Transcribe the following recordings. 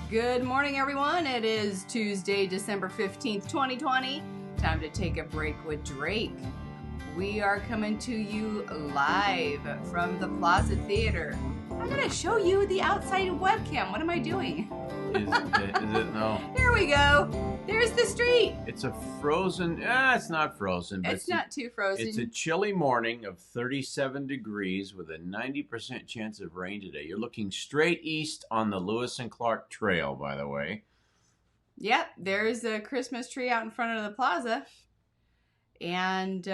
Good morning, everyone. It is Tuesday, December 15th, 2020. Time to take a break with Drake. We are coming to you live from the Plaza Theater. I'm going to show you the outside webcam. What am I doing? Is it? No. Here we go. There's the street. It's a frozen. It's not frozen. But it's not too frozen. It's a chilly morning of 37 degrees with a 90% chance of rain today. You're looking straight east on the Lewis and Clark Trail, by the way. Yep, there's a Christmas tree out in front of the plaza. And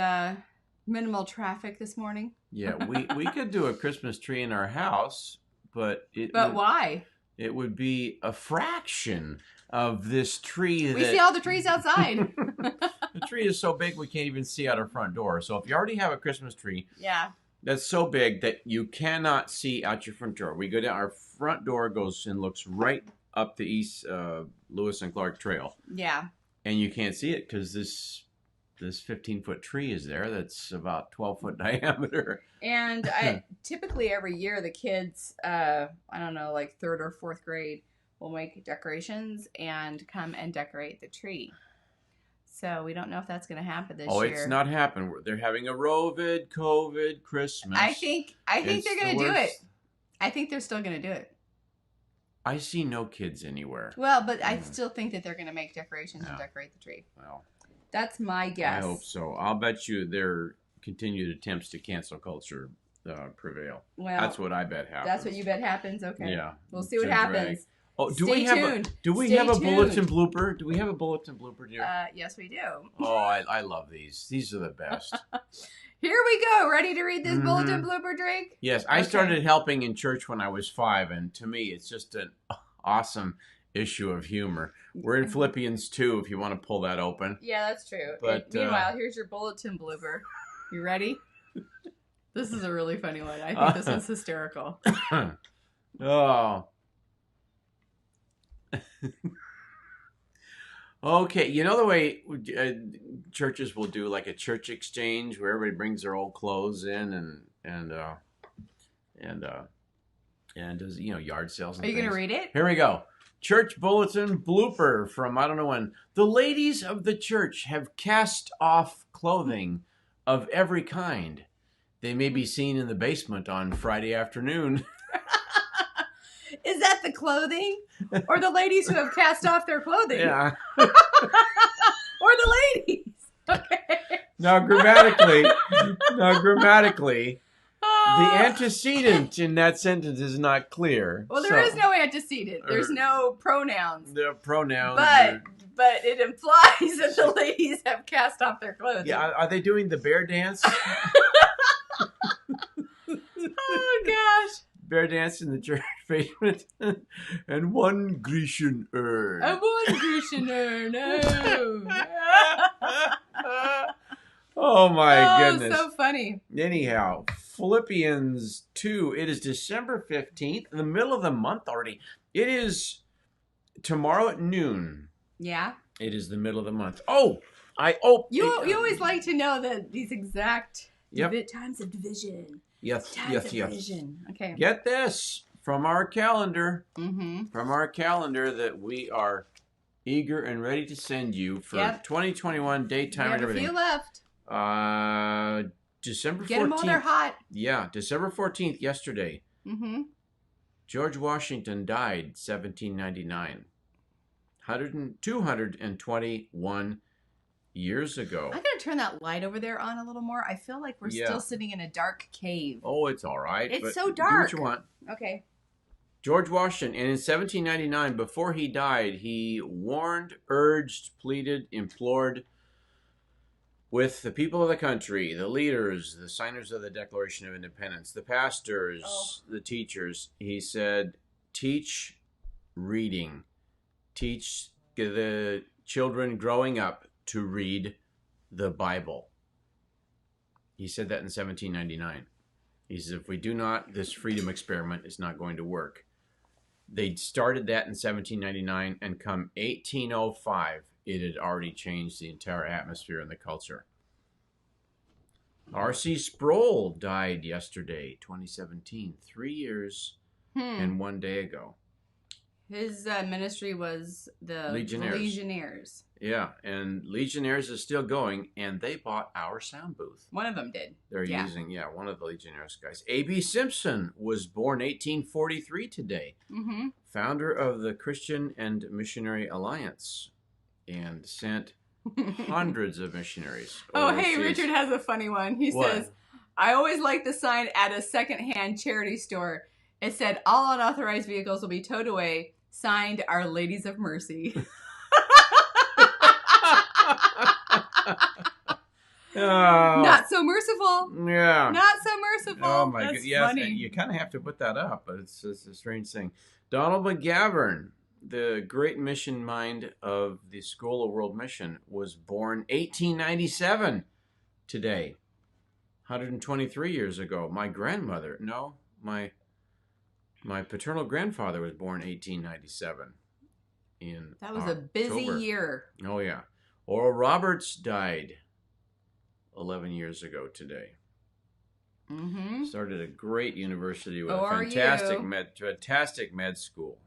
minimal traffic this morning. Yeah, we could do a Christmas tree in our house, but why? It would be a fraction of this tree. We see all the trees outside. The tree is so big we can't even see out our front door. So if you already have a Christmas tree, yeah, that's so big that you cannot see out your front door. We go down, our front door goes and looks right up the East Lewis and Clark Trail. Yeah. And you can't see it because this 15-foot tree is there that's about 12-foot diameter. And typically every year the kids, I don't know, like 3rd or 4th grade, will make decorations and come and decorate the tree. So we don't know if that's going to happen this year. Oh, it's not happening. They're having a COVID Christmas. I think they're going to do it. I think they're still going to do it. I see no kids anywhere. Well, but I still think that they're going to make decorations and decorate the tree. Well, that's my guess. I hope so. I'll bet you their continued attempts to cancel culture prevail. Well, that's what I bet happens. That's what you bet happens? Okay. Yeah. We'll see what happens. Oh, do we have a bulletin blooper? Do we have a bulletin blooper, dear? Yes, we do. Oh, I love these. These are the best. Here we go. Ready to read this bulletin blooper, Drake? Yes, I started helping in church when I was 5, and to me, it's just an awesome issue of humor. We're in Philippians 2 if you want to pull that open. Yeah, that's true. But meanwhile, here's your bulletin blooper. You ready? This is a really funny one. I think this one's hysterical. Oh. Okay, you know the way churches will do like a church exchange where everybody brings their old clothes in and does yard sales and Are you going to read it? Here we go. Church bulletin blooper from I don't know when. The ladies of the church have cast off clothing of every kind. They may be seen in the basement on Friday afternoon. Is that the clothing? Or the ladies who have cast off their clothing? Yeah. Or the ladies? Okay. Now grammatically, the antecedent in that sentence is not clear. Well, there is no antecedent. There's no pronouns. The pronouns. But it implies that the ladies have cast off their clothing. Yeah, are they doing the bear dance? Oh, gosh. Bear dance in the church basement. And one Grecian urn. And one Grecian urn. Oh, my goodness. Oh, so funny. Anyhow, Philippians 2. It is December 15th, in the middle of the month already. It is tomorrow at noon. Yeah. It is the middle of the month. You always like to know these exact times of division. Yes. Okay. Get this from our calendar. Mm-hmm. From our calendar that we are eager and ready to send you for 2021 daytime and everything. We have a few left. December 14th. Get them while they're hot. Yeah, December 14th, yesterday. Mm-hmm. George Washington died 1799. 221 years ago. I'm going to turn that light over there on a little more. I feel like we're still sitting in a dark cave. Oh, it's all right. It's so dark. Do what you want. Okay. George Washington, and in 1799, before he died, he warned, urged, pleaded, implored with the people of the country, the leaders, the signers of the Declaration of Independence, the pastors, the teachers. He said, teach reading. Teach the children growing up to read the Bible. He said that in 1799. He says, if we do not, this freedom experiment is not going to work. They started that in 1799, and come 1805, it had already changed the entire atmosphere and the culture. R.C. Sproul died yesterday, 2017, 3 years and 1 day ago. His ministry was the Legionnaires. Legionnaires. Yeah, and Legionnaires is still going, and they bought our sound booth. One of them did. They're using, one of the Legionnaires guys. A.B. Simpson was born 1843 today. Mm-hmm. Founder of the Christian and Missionary Alliance, and sent hundreds of missionaries. Oh, overseas. hey, Richard has a funny one. He says, I always like the sign at a secondhand charity store. It said, all unauthorized vehicles will be towed away. Signed, Our Ladies of Mercy. Not so merciful. Yeah. Not so merciful. Oh, my That's God. Yes, funny. you kind of have to put that up, but it's just a strange thing. Donald McGavern, the great mission mind of the School of World Mission, was born 1897 today. 123 years ago. My grandmother, my paternal grandfather was born 1897. That was a busy year. Oh, yeah. Oral Roberts died 11 years ago today. Mm-hmm. Started a great university with ORU. a fantastic med school.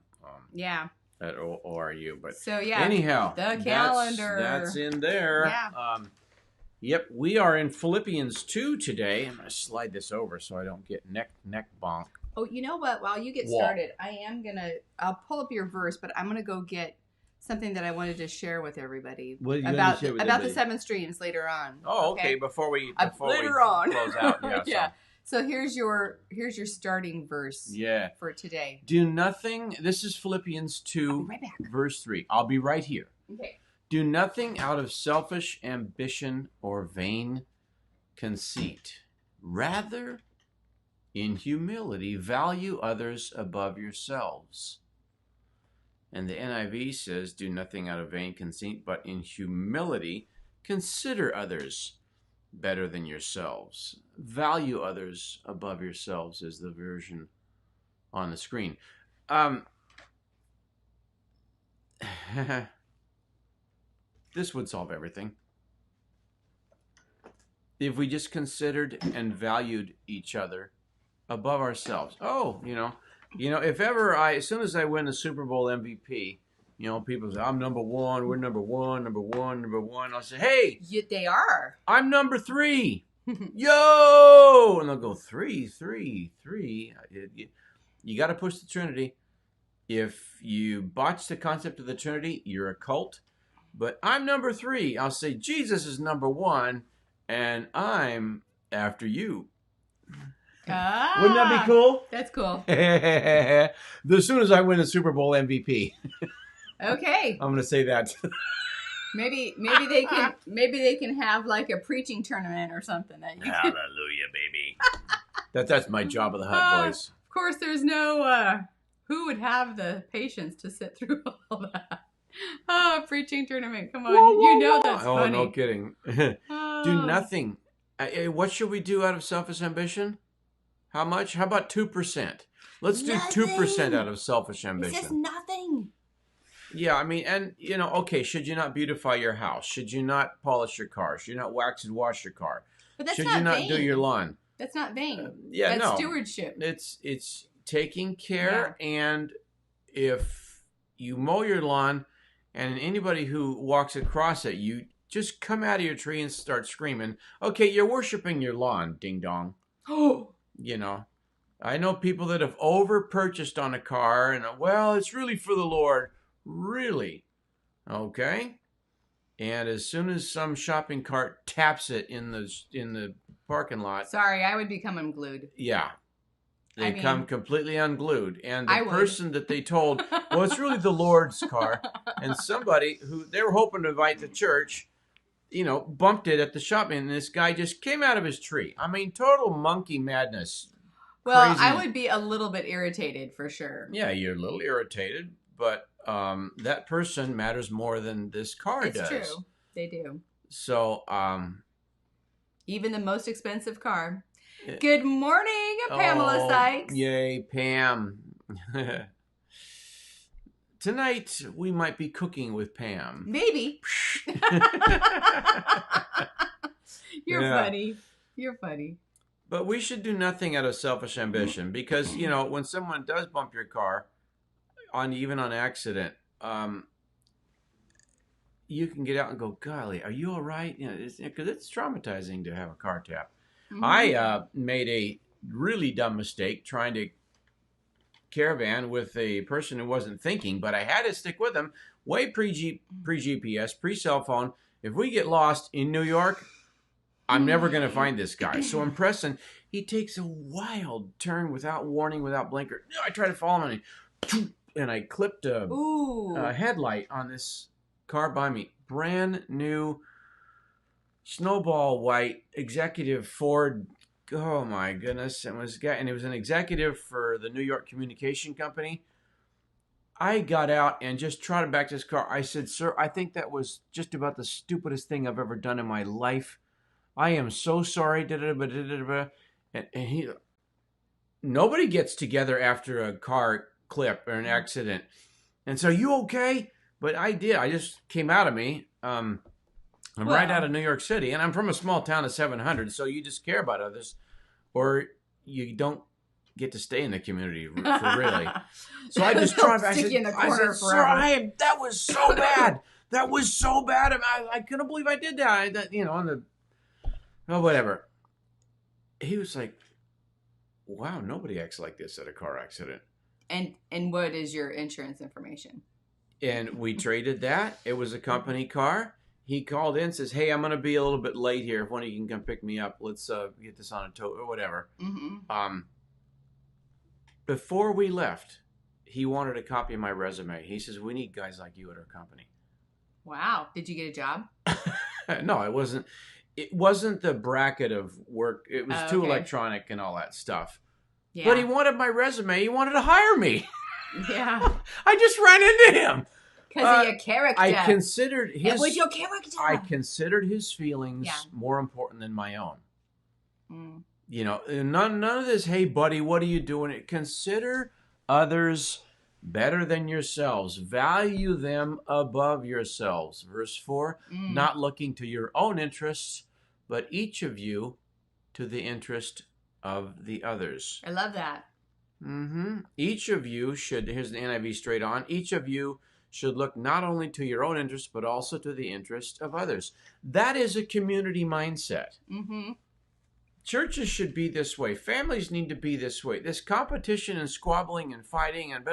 Yeah. At ORU. But so, yeah. anyhow, the calendar. That's in there. Yeah. Yep, we are in Philippians 2 today. I'm going to slide this over so I don't get neck bonk. Oh, you know what? While you get started, I'll pull up your verse, but I'm going to go get something that I wanted to share with everybody about the 7 streams later on. Oh, okay. Before we close out. Yeah. Yeah. So here's your starting verse. Yeah. For today. Do nothing. This is Philippians 2, right back. verse 3. I'll be right here. Okay. Do nothing out of selfish ambition or vain conceit. Rather, in humility, value others above yourselves. And the NIV says, do nothing out of vain conceit, but in humility, consider others better than yourselves. Value others above yourselves is the version on the screen. This would solve everything. If we just considered and valued each other above ourselves. Oh, if ever as soon as I win the Super Bowl MVP, people say, I'm number one, we're number one. I'll say, hey. They are. I'm number 3. Yo! And they'll go, 3. You got to push the Trinity. If you botch the concept of the Trinity, you're a cult. But I'm number 3. I'll say, Jesus is number 1, and I'm after you. Wouldn't that be cool? That's cool. As soon as I win the Super Bowl MVP. Okay. I'm going to say that. Maybe they can have like a preaching tournament or something. Hallelujah, baby. That's my Job of the Hut voice. Of course, there's no... who would have the patience to sit through all that? Oh, preaching tournament. Come on. Whoa. That's funny. Oh, no kidding. Do nothing. What should we do out of selfish ambition? How much? How about 2%? Let's do 2% out of selfish ambition. This is nothing. Yeah, I mean, and, okay, should you not beautify your house? Should you not polish your car? Should you not wax and wash your car? But that's should not you not vain. do your lawn? That's not vain. That's stewardship. It's taking care, and if you mow your lawn, and anybody who walks across it, you just come out of your tree and start screaming, okay, you're worshiping your lawn, ding dong. Oh. I know people that have over-purchased on a car, and, well, it's really for the Lord. Really? Okay. And as soon as some shopping cart taps it in the parking lot. Sorry, I would become unglued. Yeah. They come completely unglued. And the person that they told, well, it's really the Lord's car. And somebody who they were hoping to invite to church, bumped it at the shopping. And this guy just came out of his tree. I mean, total monkey madness. Well, Crazy. I would be a little bit irritated for sure. Yeah, you're a little irritated. But that person matters more than this car does. It's true. They do. So, even the most expensive car. Good morning, Pamela Sykes. Yay, Pam. Tonight, we might be cooking with Pam. Maybe. You're funny. You're funny. But we should do nothing out of selfish ambition because, when someone does bump your car, even on accident, you can get out and go, golly, are you all right? You know, because it's traumatizing to have a car tap. Mhm. I made a really dumb mistake trying to caravan with a person who wasn't thinking, but I had to stick with them. Way pre-GPS, pre-cell phone. If we get lost in New York, I'm never going to find this guy. So I'm pressing. He takes a wild turn without warning, without blinker. I try to follow him, and I clipped a headlight on this car by me. Brand new snowball white executive Ford. Oh my goodness. It was an executive for the New York Communication Company. I got out and just trotted back to his car. I said, sir, I think that was just about the stupidest thing I've ever done in my life. I am so sorry. And he, nobody gets together after a car clip or an accident. And so, you okay? But I did. I just came out of me. I'm right out of New York City, and I'm from a small town of 700, so you just care about others, or you don't get to stay in the community for really. So I just tried. I said, "Sir, that was so bad. That was so bad. I couldn't believe I did that. Whatever." He was like, "Wow, nobody acts like this at a car accident." And what is your insurance information? And we traded that. It was a company car. He called in and says, hey, I'm going to be a little bit late here. If one of you can come pick me up, let's get this on a tow or whatever. Mm-hmm. Before we left, he wanted a copy of my resume. He says, we need guys like you at our company. Wow. Did you get a job? No, it wasn't. It wasn't the bracket of work. It was too electronic and all that stuff. Yeah. But he wanted my resume. He wanted to hire me. Yeah. I just ran into him. Because of your character. I considered his... It was your character. I considered his feelings more important than my own. Mm. You know, none of this, hey, buddy, what are you doing? Consider others better than yourselves. Value them above yourselves. Verse 4, not looking to your own interests, but each of you to the interest of the others. I love that. Mm-hmm. Each of you should, here's the NIV straight on, each of you should look not only to your own interest, but also to the interest of others. That is a community mindset. Mm-hmm. Churches should be this way. Families need to be this way. This competition and squabbling and fighting and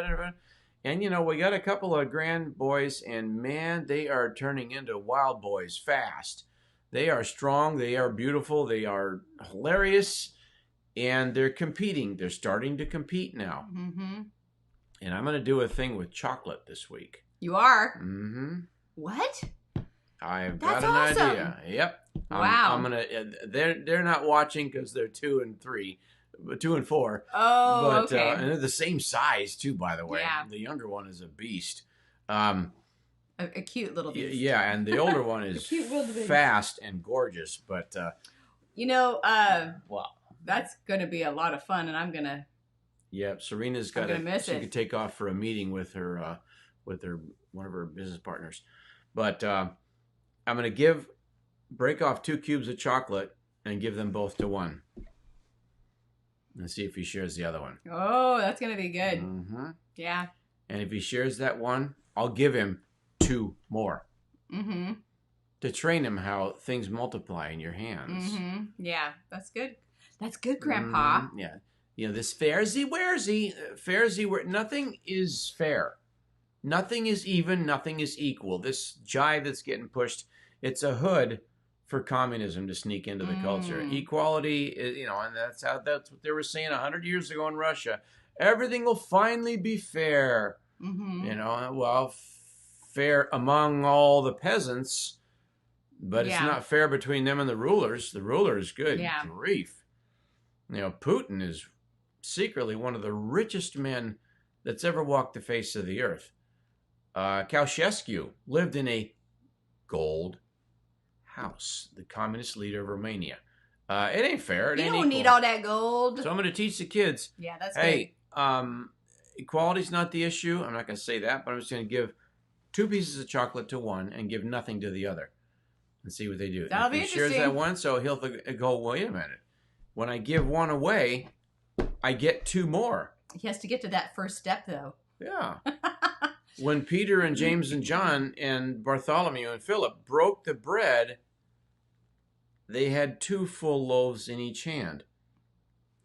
and you know, we got a couple of grand boys, and man, they are turning into wild boys fast. They are strong. They are beautiful. They are hilarious. And they're competing. They're starting to compete now. Mm-hmm. And I'm going to do a thing with chocolate this week. You are? Mm-hmm. What? I've got an idea. Yep. Wow. I'm gonna. They're not watching because they're 2 and 3, 2 and 4. Oh, but, okay. And they're the same size too, by the way. Yeah. The younger one is a beast. A cute little beast. Yeah, and the older one is fast and gorgeous. But well, that's gonna be a lot of fun, and I'm gonna. Yeah, Serena's got to. She could take off for a meeting with her one of her business partners, but I'm going to break off 2 cubes of chocolate and give them both to one, and see if he shares the other one. Oh, that's going to be good. Mm-hmm. Yeah. And if he shares that one, I'll give him 2 more. Mm-hmm. To train him how things multiply in your hands. Mm-hmm. Yeah, that's good. That's good, Grandpa. Mm-hmm. Yeah. You know, this nothing is fair. Nothing is even, nothing is equal. This jive that's getting pushed, it's a hood for communism to sneak into the culture. Equality, is, and that's what they were saying 100 years ago in Russia. Everything will finally be fair. Mm-hmm. Fair among all the peasants, but it's not fair between them and the rulers. The rulers, good grief. Putin is secretly one of the richest men that's ever walked the face of the earth. Ceausescu lived in a gold house, the communist leader of Romania. It ain't fair. It ain't equal. Need all that gold. So I'm going to teach the kids. Yeah, that's hey, equality's not the issue. I'm not going to say that, but I'm just going to give 2 pieces of chocolate to one and give nothing to the other and see what they do. That'll be interesting. He shares that one, so he'll go, wait a minute. When I give one away, I get 2 more. He has to get to that first step, though. Yeah. when Peter and James and John and Bartholomew and Philip broke the bread, they had 2 full loaves in each hand.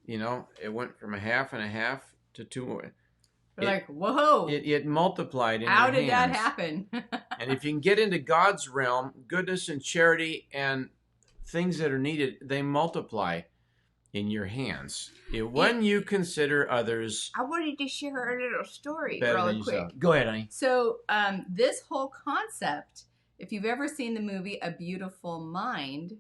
You know, it went from a half and a half to 2. They're like, whoa. It multiplied in How their did hands. that happen? And if you can get into God's realm, goodness and charity and things that are needed, they multiply in your hands. When you consider others. I wanted to share a little story better really than quick. yourself. Go ahead, honey. So this whole concept, if you've ever seen the movie A Beautiful Mind,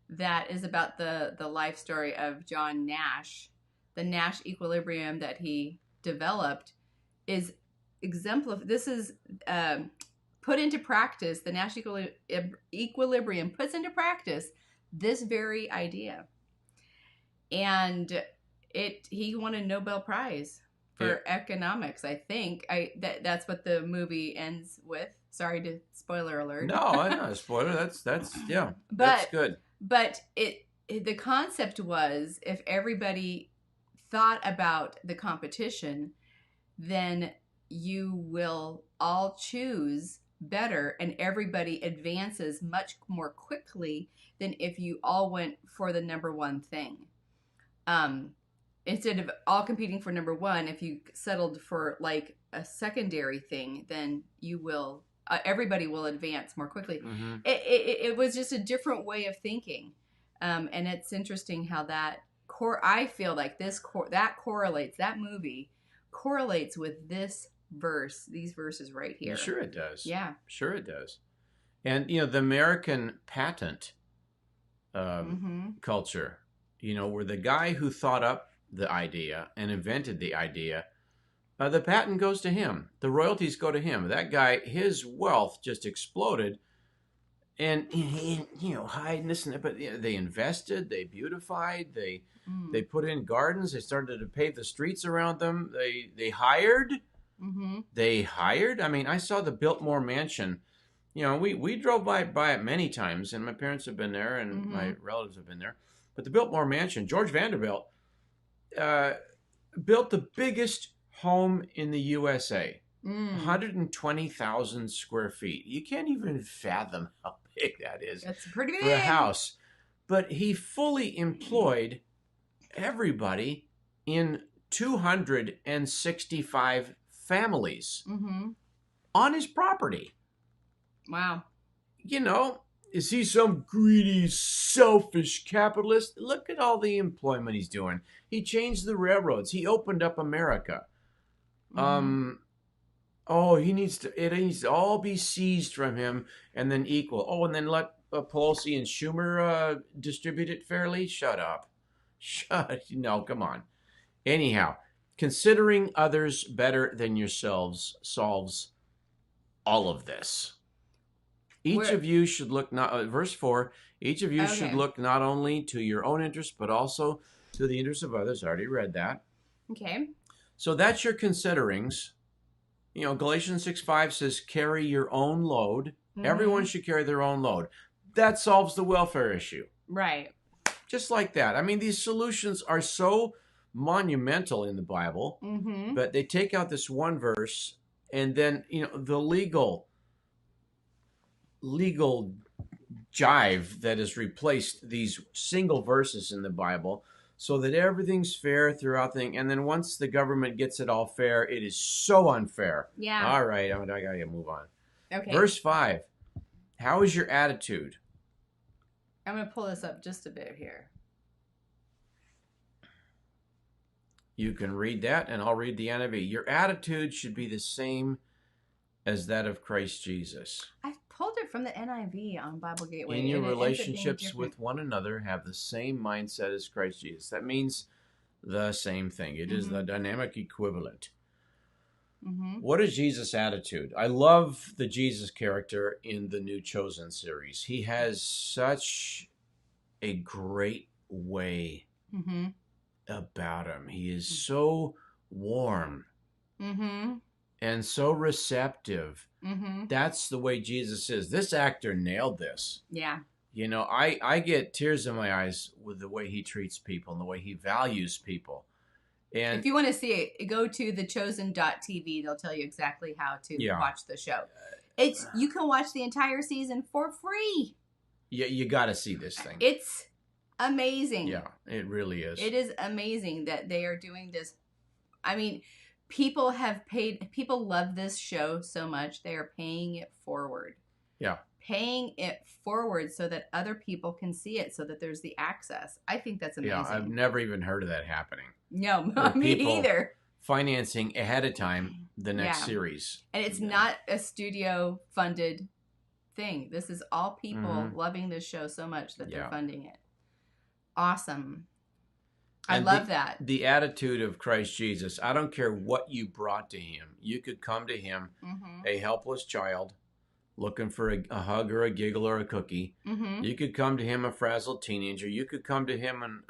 that is about the life story of John Nash, the Nash equilibrium that he developed is exemplified. This is put into practice. The Nash equilibrium puts into practice this very idea, and he won a Nobel Prize for economics. I think that's what the movie ends with. Sorry to spoiler alert. No, I'm not a spoiler. That's that's good. But the concept was, if everybody thought about the competition, then you will all choose better and everybody advances much more quickly than if you all went for the number one thing. Instead of all competing for number one, if you settled for like a secondary thing, then you will everybody will advance more quickly. Mm-hmm. It was just a different way of thinking, and it's interesting how that I feel like that correlates. That movie correlates with this verse, these verses right here. Sure, it does. Yeah, sure it does. And the American patent culture, where the guy who thought up the idea and invented the idea, the patent goes to him. The royalties go to him. That guy, his wealth just exploded. And hiding this and that, but they invested, they beautified, they put in gardens, they started to pave the streets around them. They hired. Mm-hmm. They hired. I mean, I saw the Biltmore Mansion. We drove by it many times, and my parents have been there, and my relatives have been there. But the Biltmore Mansion, George Vanderbilt built the biggest home in the USA, 120,000 square feet. You can't even fathom how big that is. That's pretty big for a house. But he fully employed everybody in 265 families on his property. Wow. Is he some greedy, selfish capitalist? Look at all the employment he's doing. He changed the railroads. He opened up America. It needs to all be seized from him and then equal. Oh, and then let Pelosi and Schumer distribute it fairly? Shut up. No, come on. Anyhow, considering others better than yourselves solves all of this. Each of you should look, verse 4, each of you should look not only to your own interest, but also to the interests of others. I already read that. Okay. So that's your considerings. Galatians 6:5 says, carry your own load. Mm-hmm. Everyone should carry their own load. That solves the welfare issue. Right. Just like that. I mean, these solutions are so monumental in the Bible, but they take out this one verse, and then, the legal jive that has replaced these single verses in the Bible so that everything's fair throughout the thing. And then once the government gets it all fair, it is so unfair. Yeah. All right, I got to move on. Okay. Verse 5. How is your attitude? I'm going to pull this up just a bit here. You can read that, and I'll read the NIV. Your attitude should be the same as that of Christ Jesus. I pulled it from the NIV on Bible Gateway. In your relationships with one another, have the same mindset as Christ Jesus. That means the same thing. It is the dynamic equivalent. What is Jesus' attitude? I love the Jesus character in the New Chosen series. He has such a great way about him. He is so warm and so receptive. That's the way Jesus is. This actor nailed this. Yeah. I get tears in my eyes with the way he treats people and the way he values people. And if you want to see it, go to thechosen.tv. They'll tell you exactly how to watch the show. You can watch the entire season for free. Yeah, you got to see this thing. It's amazing. Yeah, it really is. It is amazing that they are doing this. I mean, people love this show so much, they are paying it forward. Yeah. Paying it forward so that other people can see it, so that there's the access. I think that's amazing. Yeah, I've never even heard of that happening. No, me either. Financing ahead of time the next series. And it's not a studio funded thing. This is all people loving this show so much that they're funding it. Awesome. I love that. The attitude of Christ Jesus. I don't care what you brought to him. You could come to him, a helpless child, looking for a hug or a giggle or a cookie. You could come to him a frazzled teenager. You could come to him an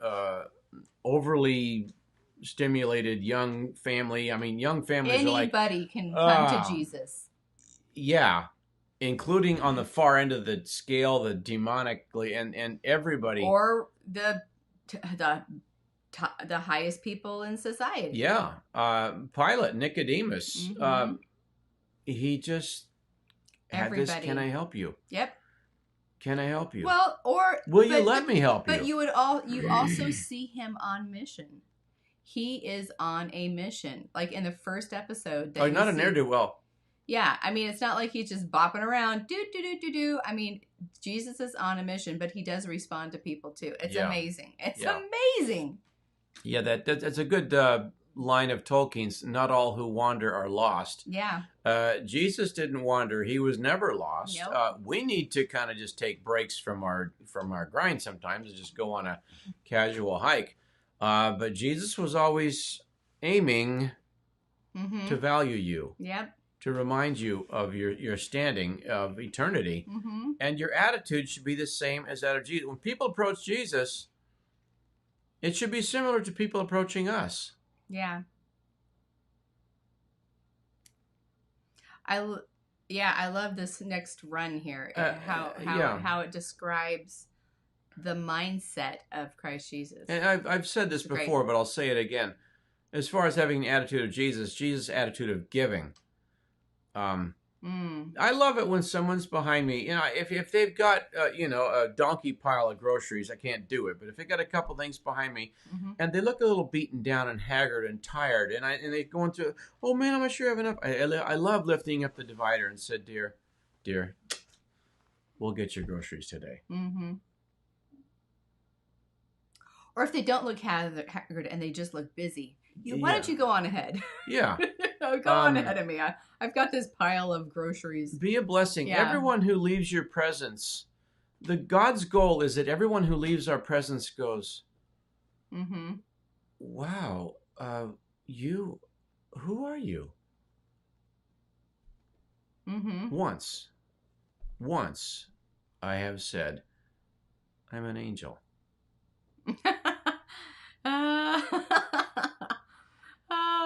overly stimulated young family. I mean, young families are like... Anybody can come to Jesus. Yeah. Including on the far end of the scale, the demonically, and everybody. Or the highest people in society. Yeah. Pilate, Nicodemus, he just had this, can I help you? Yep. Can I help you? Well, will you let me help you? But you also see him on mission. He is on a mission. Like in the first episode. Not a ne'er-do-well. Yeah, I mean, it's not like he's just bopping around, do. I mean, Jesus is on a mission, but he does respond to people too. It's amazing. It's amazing. Yeah, that's a good line of Tolkien's. Not all who wander are lost. Yeah. Jesus didn't wander. He was never lost. Nope. We need to kind of just take breaks from our grind sometimes and just go on a casual hike. But Jesus was always aiming to value you. Yep. To remind you of your standing of eternity. And your attitude should be the same as that of Jesus. When people approach Jesus, it should be similar to people approaching us. Yeah. I love this next run here. How it describes the mindset of Christ Jesus. And I've said this before, but I'll say it again. As far as having the attitude of Jesus' attitude of giving. I love it when someone's behind me. You know, if they've got a donkey pile of groceries, I can't do it. But if they got a couple things behind me, and they look a little beaten down and haggard and tired, and they go into, oh man, I'm not sure I have enough. I love lifting up the divider and said, dear, we'll get your groceries today. Or if they don't look haggard and they just look busy. Why don't you go on ahead? Yeah. Go on ahead of me. I've got this pile of groceries. Be a blessing. Yeah. Everyone who leaves your presence, God's goal is that everyone who leaves our presence goes, wow, who are you? Once I have said, I'm an angel.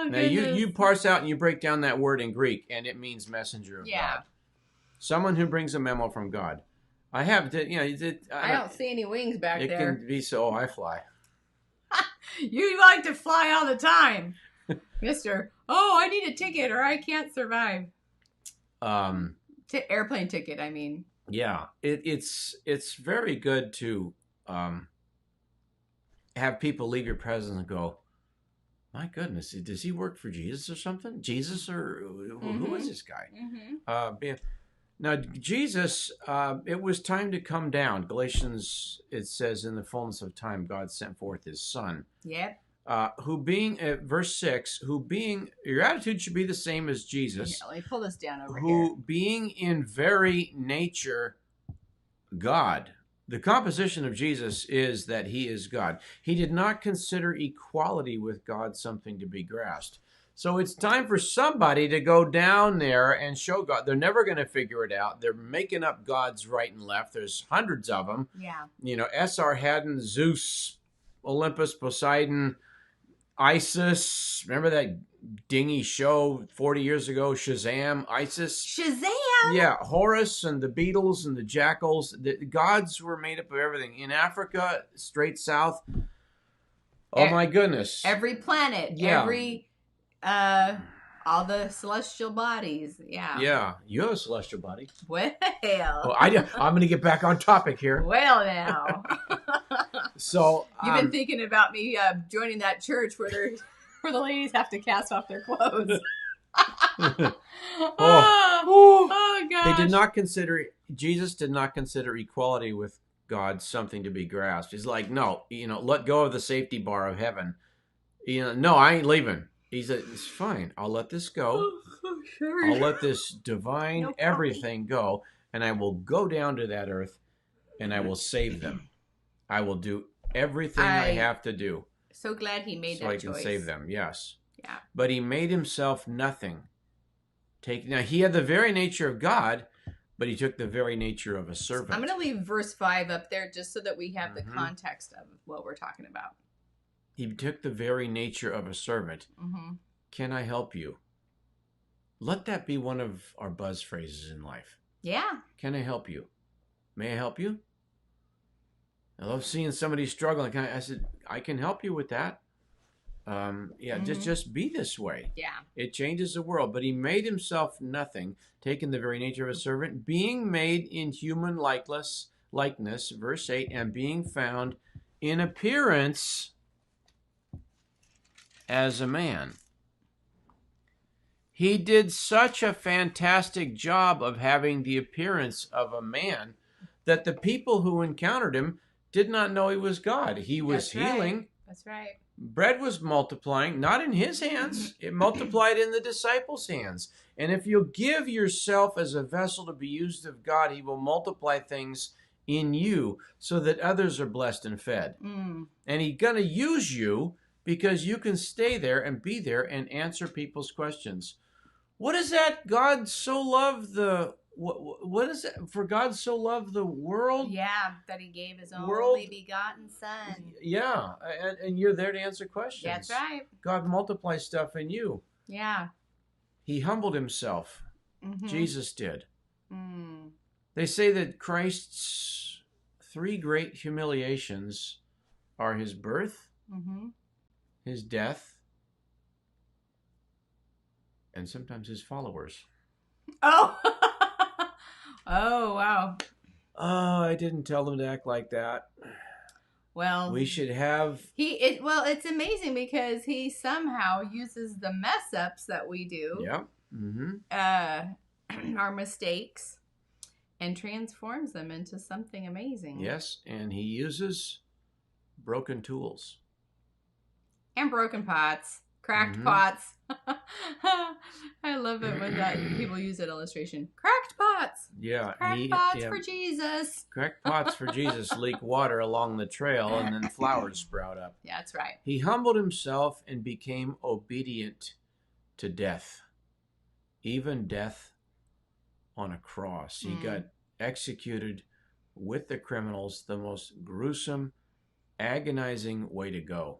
Now you parse out and you break down that word in Greek, and it means messenger of God. Someone who brings a memo from God. I have, I don't see any wings back there. It can be so. I fly. You like to fly all the time, Mister. Oh, I need a ticket, or I can't survive. Airplane ticket. I mean. Yeah, it's very good to have people leave your presence and go, my goodness, does he work for Jesus or something? Jesus or who is this guy? Now, Jesus, it was time to come down. Galatians, it says, in the fullness of time, God sent forth his son. Yep. Who being, verse 6, your attitude should be the same as Jesus. Yeah, let me pull this down over here. Who being in very nature God. The composition of Jesus is that he is God. He did not consider equality with God something to be grasped. So it's time for somebody to go down there and show God. They're never going to figure it out. They're making up gods right and left. There's hundreds of them. Yeah. Esarhaddon, Zeus, Olympus, Poseidon, Isis. Remember that dingy show 40 years ago, Shazam, Isis? Shazam! Yeah, Horus and the beetles and the jackals. The gods were made up of everything. In Africa, straight south, Oh my goodness. Every planet, Yeah. every all the celestial bodies. Yeah. Yeah. You have a celestial body. Well. Oh, I'm going to get back on topic here. Well, now. So You've been thinking about me joining that church where the ladies have to cast off their clothes. Oh gosh. Jesus did not consider equality with God something to be grasped. He's like, no, let go of the safety bar of heaven. No, I ain't leaving. He said, it's fine. I'll let this go. Sure. I'll let this divine everything go, and I will go down to that earth, and I will save them. I will do everything I have to do. So glad he made that choice. So I can save them, yes. Yeah. But he made himself nothing. Now, he had the very nature of God, but he took the very nature of a servant. I'm going to leave verse 5 up there just so that we have the context of what we're talking about. He took the very nature of a servant. Mm-hmm. Can I help you? Let that be one of our buzz phrases in life. Yeah. Can I help you? May I help you? I love seeing somebody struggling. I said, I can help you with that. Just be this way. Yeah. It changes the world. But he made himself nothing, taking the very nature of a servant, being made in human likeness, verse 8, and being found in appearance as a man. He did such a fantastic job of having the appearance of a man that the people who encountered him did not know he was God. He was healing. Right. That's right. Bread was multiplying, not in his hands. It multiplied in the disciples' hands. And if you'll give yourself as a vessel to be used of God, he will multiply things in you so that others are blessed and fed. And he's going to use you because you can stay there and be there and answer people's questions. What is that? God so loved the... What is it? For God so loved the world? Yeah, that he gave his only begotten son. Yeah, and you're there to answer questions. That's right. God multiplies stuff in you. Yeah. He humbled himself. Mm-hmm. Jesus did. They say that Christ's 3 great humiliations are his birth, his death, and sometimes his followers. Oh! Oh, wow. Oh, I didn't tell them to act like that. Well, we should have... it's amazing because he somehow uses the mess ups that we do. Yeah. Our mistakes, and transforms them into something amazing. Yes, and he uses broken tools. And broken pots. Cracked pots. I love it when people use that illustration. Cracked pots. Yeah. Cracked pots for Jesus. Cracked pots for Jesus leak water along the trail and then flowers sprout up. Yeah, that's right. He humbled himself and became obedient to death. Even death on a cross. He got executed with the criminals, the most gruesome, agonizing way to go.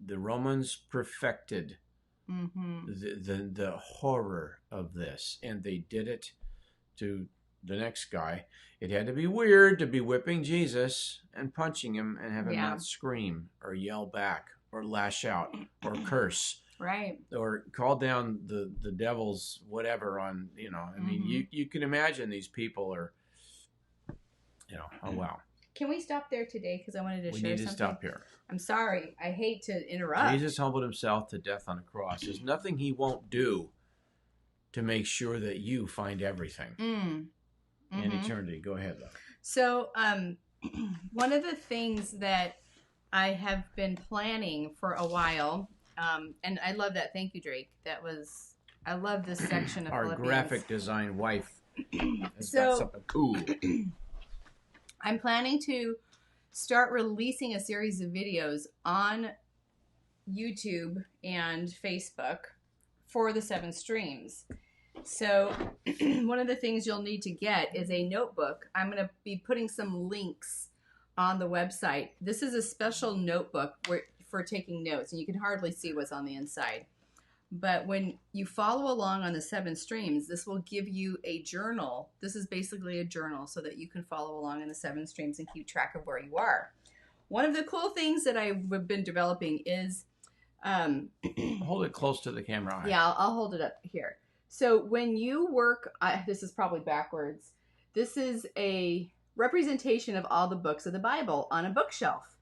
The Romans perfected the horror of this, and they did it to the next guy. It had to be weird to be whipping Jesus and punching him and have him not scream or yell back or lash out or curse. Right. Or call down the devil's whatever on, I mean, you can imagine these people are, oh wow. Can we stop there today? Because I wanted to share something. We need to stop here. I'm sorry. I hate to interrupt. Jesus humbled himself to death on a cross. There's nothing he won't do to make sure that you find everything in eternity. Go ahead, though. So, one of the things that I have been planning for a while, and I love that. Thank you, Drake. I love this section of our Philippians. Graphic design wife has got something cool. I'm planning to start releasing a series of videos on YouTube and Facebook for the 7 streams. So one of the things you'll need to get is a notebook. I'm going to be putting some links on the website. This is a special notebook for taking notes, and you can hardly see what's on the inside. But when you follow along on the 7 streams, this will give you a journal. This is basically a journal so that you can follow along in the 7 streams and keep track of where you are. one of the cool things that I've been developing is, Hold it close to the camera. yeah, I'll hold it up here. So when you work, this is probably backwards. This is a representation of all the books of the Bible on a bookshelf,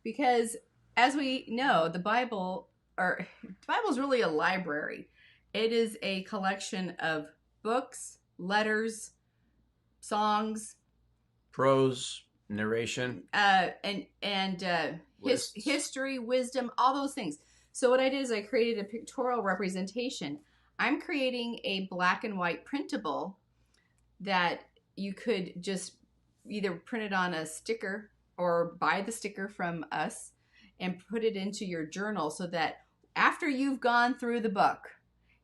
because as we know, the Bible is really a library. It is a collection of books, letters, songs, Prose, narration, history, wisdom, all those things. So what I did is I created a pictorial representation. I'm creating a black and white printable that you could just either print it on a sticker or buy the sticker from us and put it into your journal so that after you've gone through the book,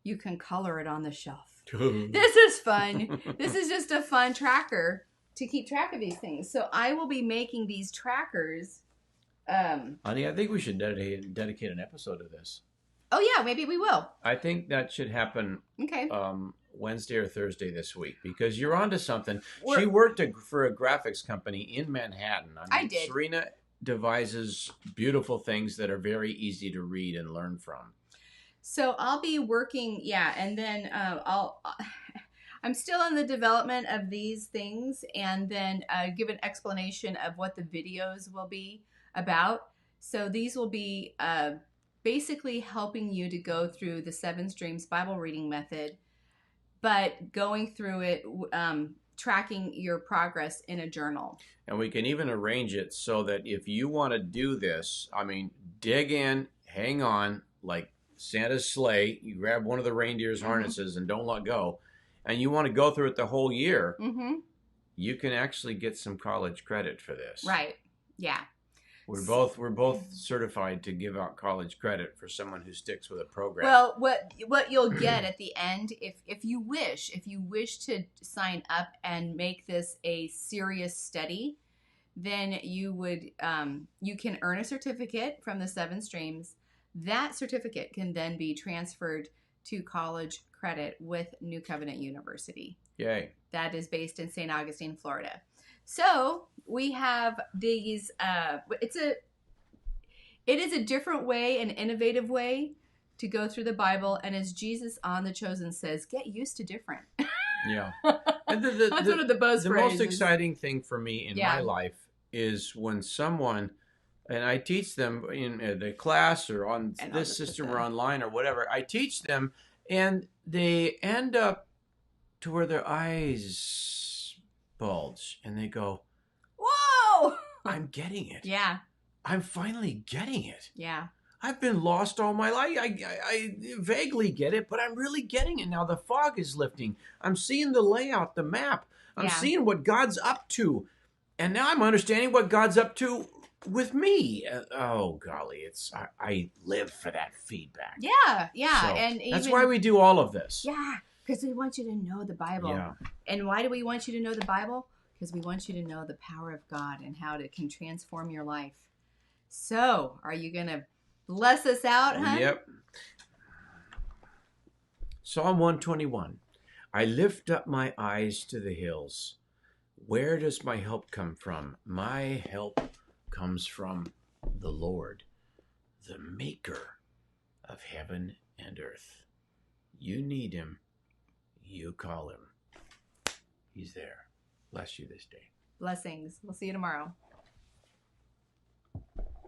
you can color it on the shelf. This is fun. This is just a fun tracker to keep track of these things. So I will be making these trackers. Honey, I think we should dedicate an episode to this. Oh, yeah, maybe we will. I think that should happen Okay. Wednesday or Thursday this week, because you're onto something. She worked for a graphics company in Manhattan. I did. Serena devises beautiful things that are very easy to read and learn from. So I'll be working, yeah, and then I'm still in the development of these things, and then give an explanation of what the videos will be about. So these will be basically helping you to go through the 7 Streams Bible reading method, but going through it, tracking your progress in a journal. And we can even arrange it so that if you want to do this, I mean, dig in, hang on, like Santa's sleigh, you grab one of the reindeer's harnesses and don't let go, and you want to go through it the whole year, you can actually get some college credit for this. Right. Yeah. We're both certified to give out college credit for someone who sticks with a program. Well, what you'll get at the end, if you wish to sign up and make this a serious study, then you can earn a certificate from the 7 Streams. That certificate can then be transferred to college credit with New Covenant University. Yay. That is based in St. Augustine, Florida. So we have these, it is a different way, an innovative way to go through the Bible. And as Jesus on The Chosen says, get used to different. Yeah. And That's one of the buzz The phrases. most exciting thing for me in my life is when someone, and I teach them in the class or on this system or online or whatever, I teach them and they end up to where their eyes bulge and they go, whoa, I'm getting it. Yeah. I'm finally getting it. Yeah. I've been lost all my life. I vaguely get it, but I'm really getting it now. The fog is lifting. I'm seeing the layout, the map. I'm seeing what God's up to. And now I'm understanding what God's up to with me. Oh, golly. I live for that feedback. Yeah. Yeah. So and that's why we do all of this. Yeah. Because we want you to know the Bible. Yeah. And why do we want you to know the Bible? Because we want you to know the power of God and how it can transform your life. So, are you going to bless us out, huh? Yep. Psalm 121. I lift up my eyes to the hills. Where does my help come from? My help comes from the Lord, the maker of heaven and earth. You need him. You call him. He's there. Bless you this day. Blessings. We'll see you tomorrow.